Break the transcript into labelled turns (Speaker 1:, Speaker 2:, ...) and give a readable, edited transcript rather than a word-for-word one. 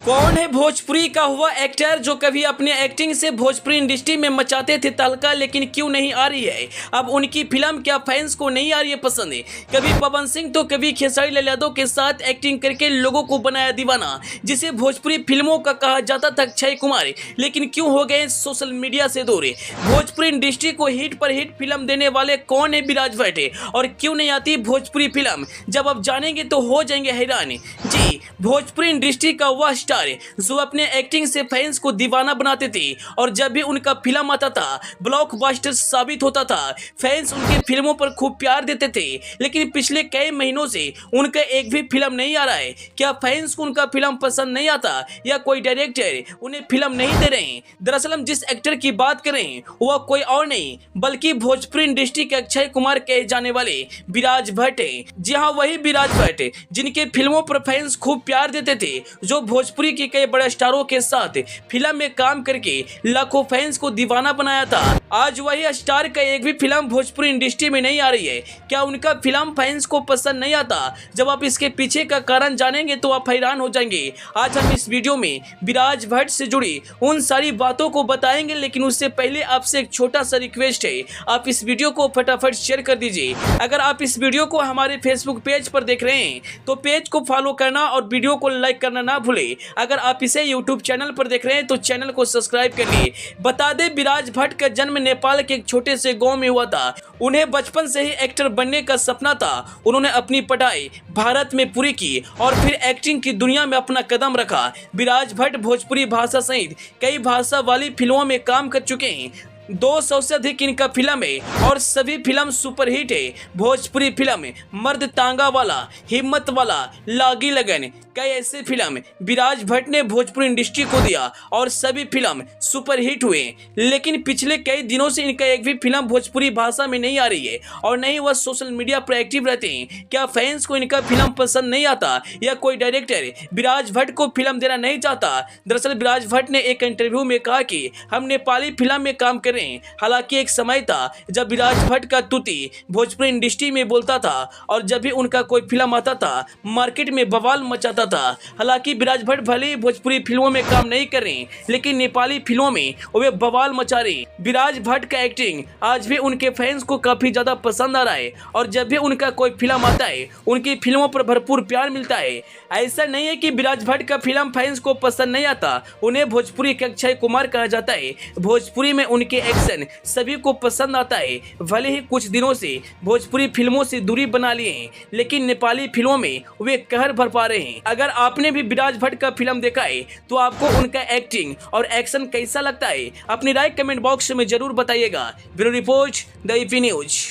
Speaker 1: कौन है भोजपुरी का हुआ एक्टर जो कभी अपने एक्टिंग से भोजपुरी इंडस्ट्री में मचाते थे तहलका, लेकिन क्यों नहीं आ रही है अब उनकी फिल्म? क्या फैंस को नहीं आ रही है पसंद? कभी पवन सिंह तो कभी खेसारी लाल यादव के साथ एक्टिंग करके लोगों को बनाया दीवाना, जिसे भोजपुरी फिल्मों का कहा जाता था अक्षय कुमार, लेकिन क्यों हो गए सोशल मीडिया से दूर? भोजपुरी इंडस्ट्री को हिट पर हिट फिल्म देने वाले कौन है विराज भट्ट, और क्यों नहीं आती भोजपुरी फिल्म? जब आप जानेंगे तो हो जाएंगे हैरान। जी, भोजपुरी इंडस्ट्री का वह जो अपने एक्टिंग से फैंस को दीवाना बनाते थे, और जब भी उनका फिल्म आता था ब्लॉकबस्टर साबित होता था। फैंस उनकी फिल्मों पर खूब प्यार देते थे, लेकिन पिछले कई महीनों से उनका एक भी फिल्म नहीं आ रहा है। क्या फैंस को उनका फिल्म पसंद नहीं आता, या कोई डायरेक्टर उन्हें फिल्म नहीं दे रहे? दरअसल हम जिस एक्टर की बात करें वह कोई और नहीं बल्कि भोजपुरी इंडस्ट्री के अक्षय कुमार कहे जाने वाले विराज भट्ट है। जी हाँ, वही विराज भट्ट जिनके फिल्मों पर फैंस खूब प्यार देते थे, जो भोजपुरी के कई बड़े स्टारों के साथ फिल्म में काम करके लाखों फैंस को दीवाना बनाया था। आज वही स्टार का एक भी फिल्म भोजपुरी इंडस्ट्री में नहीं आ रही है। क्या उनका फिल्म फैंस को पसंद नहीं आता? जब आप इसके पीछे का कारण जानेंगे तो आप हैरान हो जाएंगे। आज हम इस वीडियो में विराज भट्ट से जुड़ी उन सारी बातों को बताएंगे, लेकिन उससे पहले आपसे एक छोटा सा रिक्वेस्ट है, आप इस वीडियो को फटाफट शेयर कर दीजिए। अगर आप इस वीडियो को हमारे फेसबुक पेज पर देख रहे हैं तो पेज को फॉलो करना और वीडियो को लाइक करना ना भूले। अगर आप इसे यूट्यूब चैनल पर देख रहे हैं तो चैनल को सब्सक्राइब कर लिए। बता दें, विराज भट्ट का जन्म नेपाल के एक छोटे से गांव में हुआ था। उन्हें बचपन से ही एक्टर बनने का सपना था। उन्होंने अपनी पढ़ाई भारत में पूरी की और फिर एक्टिंग की दुनिया में अपना कदम रखा। विराज भट्ट भोजपुरी भाषा सहित कई भाषा वाली फिल्मों में काम कर चुके हैं। 200 से अधिक इनका फिल्म है और सभी फिल्म सुपरहिट है। भोजपुरी फिल्म मर्द तांगा वाला, हिम्मत वाला, लागी लगन, कई ऐसे फिल्म विराज भट्ट ने भोजपुरी इंडस्ट्री को दिया और सभी फिल्म सुपरहिट हुए। लेकिन पिछले कई दिनों से इनका एक भी फिल्म भोजपुरी भाषा में नहीं आ रही है और नहीं वह सोशल मीडिया पर एक्टिव रहते हैं। क्या फैंस को इनका फिल्म पसंद नहीं आता, या कोई डायरेक्टर विराज भट्ट को फिल्म देना नहीं चाहता? दरअसल विराज भट्ट ने एक इंटरव्यू में कहा कि हम नेपाली फिल्म में काम कर रहे हैं। हालांकि एक समय था जब विराज भट्ट का तुति भोजपुरी इंडस्ट्री में बोलता था, और जब भी उनका कोई फिल्म आता था मार्केट में बवाल मचाता था। हालांकि विराज भट्ट भले ही भोजपुरी फिल्मों में काम नहीं कर रहे, लेकिन नेपाली फिल्मों में वे बवाल मचा रहे। विराज भट्ट का एक्टिंग आज भी उनके फैंस को काफी ज्यादा पसंद आ रहा है, और जब भी उनका कोई फिल्म आता है उनकी फिल्मों पर भरपूर प्यार मिलता है। ऐसा नहीं है कि विराज भट्ट का फिल्म फैंस को पसंद नहीं आता। उन्हें भोजपुरी के अक्षय कुमार कहा जाता है। भोजपुरी में उनके एक्शन सभी को पसंद आता है। भले ही कुछ दिनों से भोजपुरी फिल्मों से दूरी बना लिए हैं, लेकिन नेपाली फिल्मों में वे कहर भर पा रहे हैं। अगर आपने भी विराज भट्ट का फिल्म देखा है तो आपको उनका एक्टिंग और एक्शन कैसा लगता है? अपनी राय कमेंट बॉक्स में जरूर बताइएगा। Bureau report, the EP news.